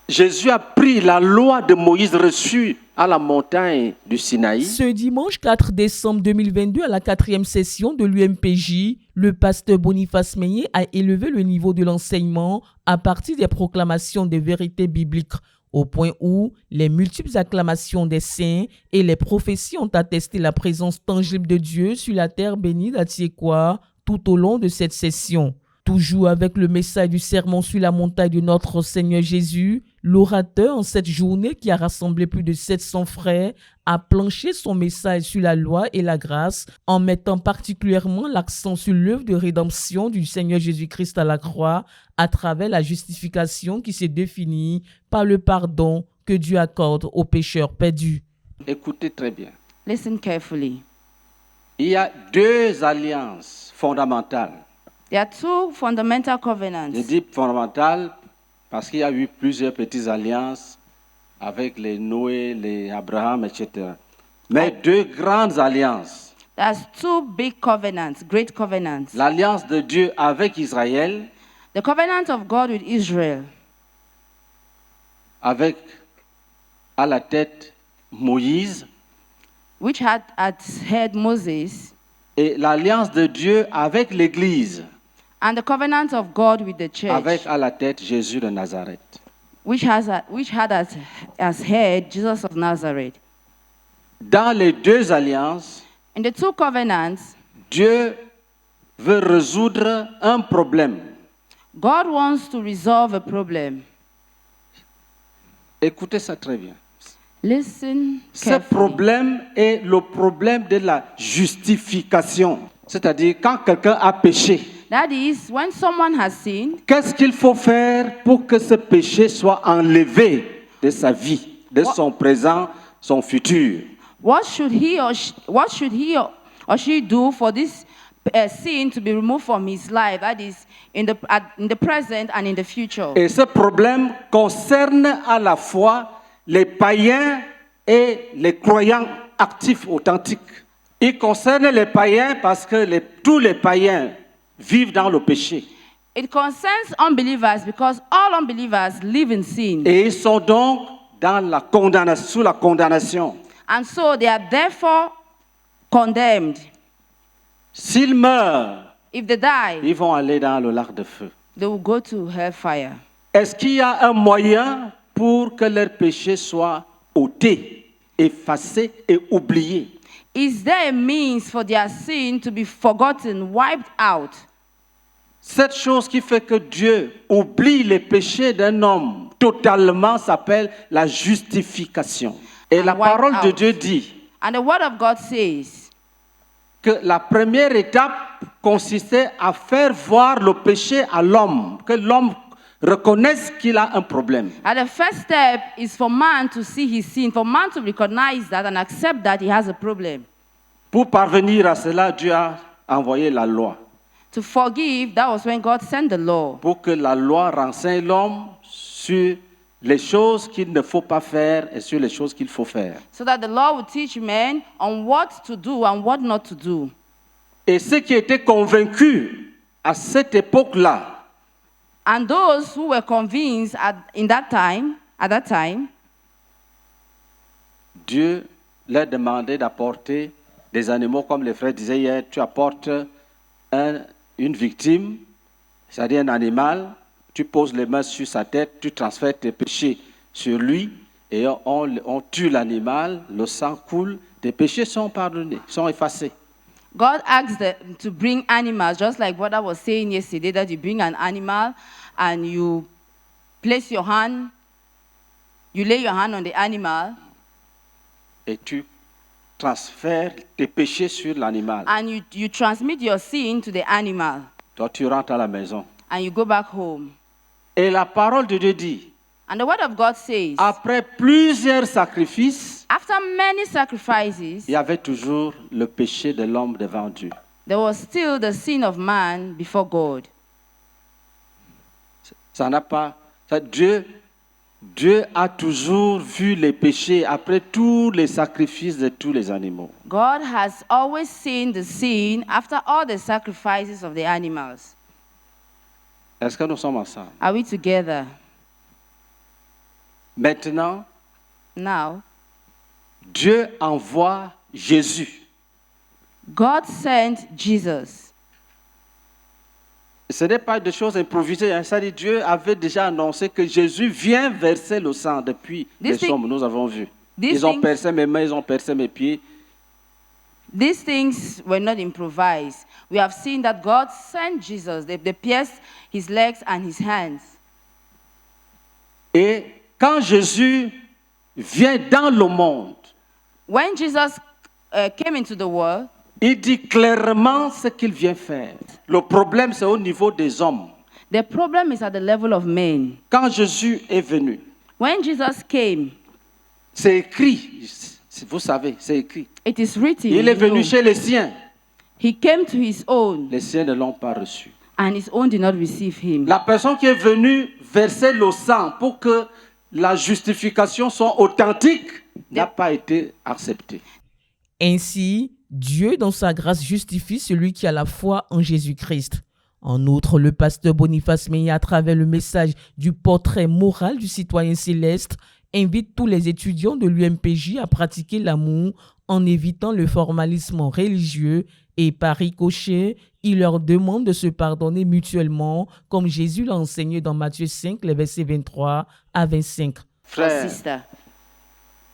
Jésus a pris la loi de Moïse reçue à la montagne du Sinaï. Ce dimanche 4 décembre 2022, à la 4e session de l'UMPJ, le pasteur Boniface Meignet a élevé le niveau de l'enseignement à partir des proclamations des vérités bibliques, au point où les multiples acclamations des saints et les prophéties ont attesté la présence tangible de Dieu sur la terre bénie d'Atiekwa tout au long de cette session. Toujours avec le message du sermon sur la montagne de notre Seigneur Jésus, l'orateur en cette journée qui a rassemblé plus de 700 frères a planché son message sur la loi et la grâce en mettant particulièrement l'accent sur l'œuvre de rédemption du Seigneur Jésus-Christ à la croix à travers la justification qui se définit par le pardon que Dieu accorde aux pécheurs perdus. Écoutez très bien. Listen carefully. Il y a deux alliances fondamentales. There are two fundamental Je covenants. dis fondamentales parce qu'il y a eu plusieurs petites alliances avec les Noé, les Abraham, etc. Mais deux grandes alliances. There's two big covenants, great covenants. L'alliance de Dieu avec Israël, The covenant of God with Israel, avec à la tête Moïse, which had at head Moses, et l'alliance de Dieu avec l'Église, and the covenant of God with the church, avec à la tête Jésus de Nazareth. which had as head Jesus of Nazareth. Dans les deux alliances, In the two covenants, Dieu veut résoudre un problème. God wants to resolve a problem. Écoutez ça très bien. Listen Ce carefully. problème est le problème de la justification. C'est-à-dire quand quelqu'un a péché, That is, when someone has sinned, qu'est-ce qu'il faut faire pour que ce péché soit enlevé de sa vie, de son présent, son futur? what should he or she do for this sin to be removed from his life? That is, in the present and in the future. Et ce problème concerne à la fois les païens et les croyants actifs authentiques. Il concerne les païens parce que tous les païens vivent dans le péché. It concerns unbelievers because all unbelievers live in sin. Et ils sont donc sous la condamnation. And so they are therefore condemned. S'ils meurent, If they die, ils vont aller dans le lac de feu. they will go to hellfire. Est-ce qu'il y a un moyen pour que leur péché soit ôté, effacé et oublié? Is there a means for their sin to be forgotten, wiped out? Cette chose qui fait que Dieu oublie les péchés d'un homme totalement s'appelle la justification. Et la wipe parole de out. Dieu dit And the word of God says que la première étape consistait à faire voir le péché à l'homme, que l'homme reconnaisse qu'il a un problème. that the first step is for man to see his sin, for man to recognize that and accept that he has a problem. Pour parvenir à cela, Dieu a envoyé la loi. To forgive, that was when God sent the law. Pour que la loi renseigne l'homme sur les choses qu'il ne faut pas faire et sur les choses qu'il faut faire. So that the law would teach men on what to do and what not to do. Et ceux qui étaient convaincus à cette époque-là, And those who were convinced at that time, Dieu leur demandait d'apporter des animaux, comme les frères disaient hier, tu apportes une victime, c'est-à-dire un animal, tu poses les mains sur sa tête, tu transfères tes péchés sur lui, et on tue l'animal, le sang coule, tes péchés sont pardonnés, sont effacés. God asked them to bring animals, just like what I was saying yesterday, that you bring an animal and you place your hand, you lay your hand on the animal, Et tu transfères tes péchés sur l'animal. and you transmit your sin to the animal, Toi, tu rentres à la maison. and you go back home. Et la parole de Dieu dit, And the word of God says, après plusieurs sacrifices, after many sacrifices, il y avait toujours le péché de l'homme devant Dieu. there was still the sin of man before God. Ça n'a pas. Dieu a toujours vu les péchés après tous les sacrifices de tous les animaux. God has always seen the sin after all the sacrifices of the animals. Est-ce que nous sommes ensemble? Are we together? Maintenant, Now, Dieu envoie Jésus. God sent Jesus. Ce n'est pas des choses improvisées. Hein. Ça dit, Dieu avait déjà annoncé que Jésus vient verser le sang depuis les sommes, nous avons vu. Ils ont percé mes mains, ils ont percé mes pieds. These things were not improvised. We have seen that God sent Jesus. They pierced his legs and his hands. Et quand Jésus vient dans le monde, When Jesus came into the world, il dit clairement ce qu'il vient faire. Le problème, c'est au niveau des hommes. the problem is at the level of men. Quand Jésus est venu, When Jesus came, c'est écrit, vous savez, c'est écrit. it is written. Il est you know, venu chez les siens. he came to his own, Les siens ne l'ont pas reçu. and his own did not receive him. La personne qui est venue verser le sang pour que la justification soit authentique n'a pas été acceptée. Ainsi, Dieu, dans sa grâce, justifie celui qui a la foi en Jésus-Christ. En outre, le pasteur Boniface Menye, à travers le message du portrait moral du citoyen céleste, invite tous les étudiants de l'UMPJ à pratiquer l'amour en évitant le formalisme religieux et par ricochet, il leur demande de se pardonner mutuellement comme Jésus l'a enseigné dans Matthieu 5, les versets 23 à 25. Frère, Sister,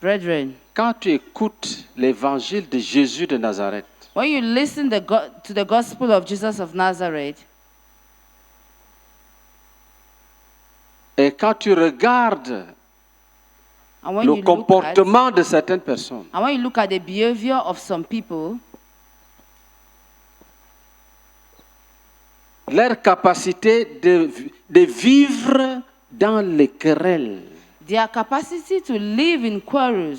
brethren, quand tu écoutes l'évangile de Jésus de Nazareth, when you listen to the gospel of Jesus of Nazareth, et quand tu regardes and when le you look comportement de certaines personnes, and when you look at the behavior of some people, leur capacité de vivre dans les querelles, their capacity to live in quarrels.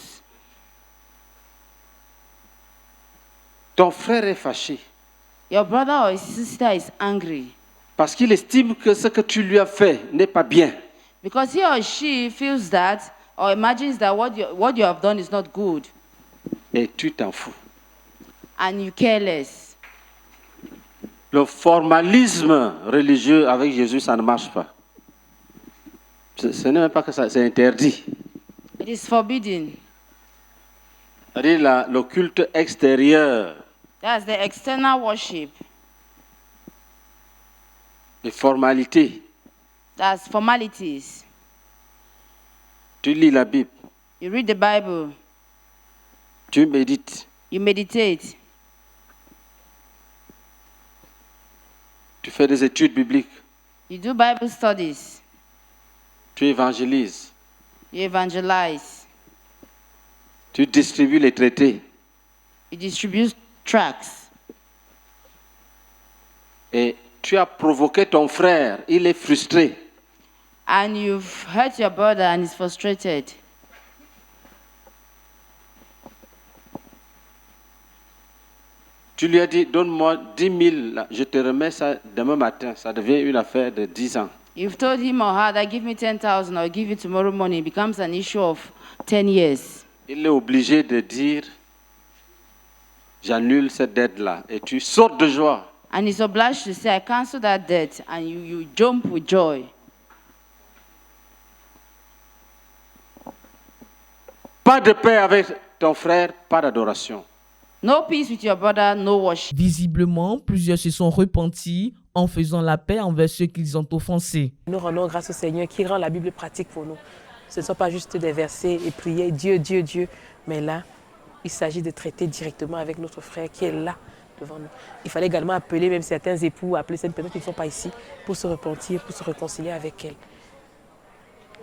ton frère est fâché Your brother or sister is angry parce qu'il estime que ce que tu lui as fait n'est pas bien. because he or she feels that or imagines that what you have done is not good, Et tu t'en fous. and you care less. Le formalisme religieux avec Jésus, ça ne marche pas. Ce n'est même pas que ça, c'est interdit. It is forbidden. C'est-à-dire le culte extérieur, That's the external worship. les formalités. That's formalities. Tu lis la Bible, You read the Bible, tu médites, you meditate, tu fais des études bibliques, you do Bible studies, tu évangélises, you evangelize, tu distribues les traités. you distribute tracts, Et tu as provoqué ton frère, il est frustré. and you've hurt your brother and he's frustrated. Tu lui as dit, donne-moi 10 000, là, je te remets ça demain matin. Ça devient une affaire de 10 ans. You've told him or her that give me 10,000 or give it tomorrow morning. It becomes an issue of 10 years. Il est obligé de dire, j'annule cette dette-là. Et tu sautes de joie. And he's obliged to say, I cancel that debt, and you jump with joy. Pas de paix avec ton frère, pas d'adoration. No peace with your brother, no worship. Visiblement, plusieurs se sont repentis en faisant la paix envers ceux qu'ils ont offensés. Nous rendons grâce au Seigneur qui rend la Bible pratique pour nous. Ce ne sont pas juste des versets et prier Dieu, Dieu, Dieu. Mais là, il s'agit de traiter directement avec notre frère qui est là devant nous. Il fallait également appeler même certains époux, appeler certaines personnes qui ne sont pas ici pour se repentir, pour se réconcilier avec elle.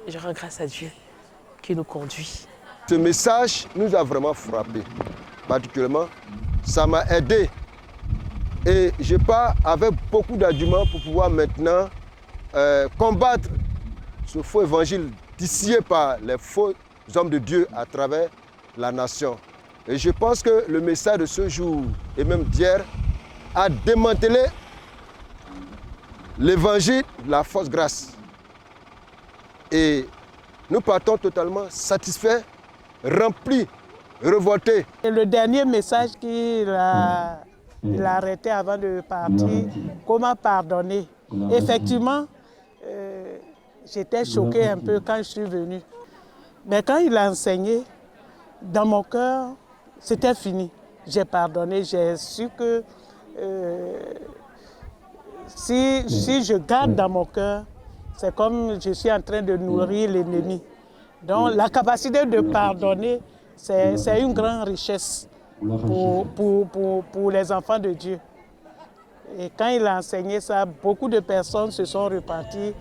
Je rends grâce à Dieu qui nous conduit. Ce message nous a vraiment frappé. Particulièrement, ça m'a aidé. Et je pars avec beaucoup d'arguments pour pouvoir maintenant combattre ce faux évangile distillé par les faux hommes de Dieu à travers la nation. Et je pense que le message de ce jour et même d'hier a démantelé l'évangile de la fausse grâce. Et nous partons totalement satisfaits, remplis, révoltés. Et le dernier message qu'il a arrêté avant de partir, comment pardonner. Effectivement, j'étais choquée un peu quand je suis venue. Mais quand il a enseigné, dans mon cœur, c'était fini. J'ai pardonné, j'ai su que si je garde dans mon cœur, c'est comme je suis en train de nourrir l'ennemi. Donc la capacité de pardonner, c'est une grande richesse pour les enfants de Dieu. Et quand il a enseigné ça, beaucoup de personnes se sont reparties.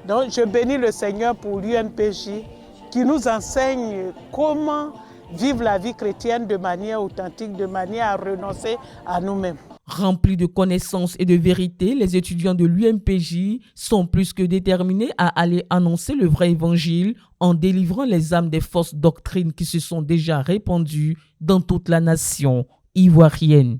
Donc je bénis le Seigneur pour l'UNPJ qui nous enseigne comment vivre la vie chrétienne de manière authentique, de manière à renoncer à nous-mêmes. Remplis de connaissances et de vérité, les étudiants de l'UNPJ sont plus que déterminés à aller annoncer le vrai évangile en délivrant les âmes des fausses doctrines qui se sont déjà répandues dans toute la nation ivoirienne.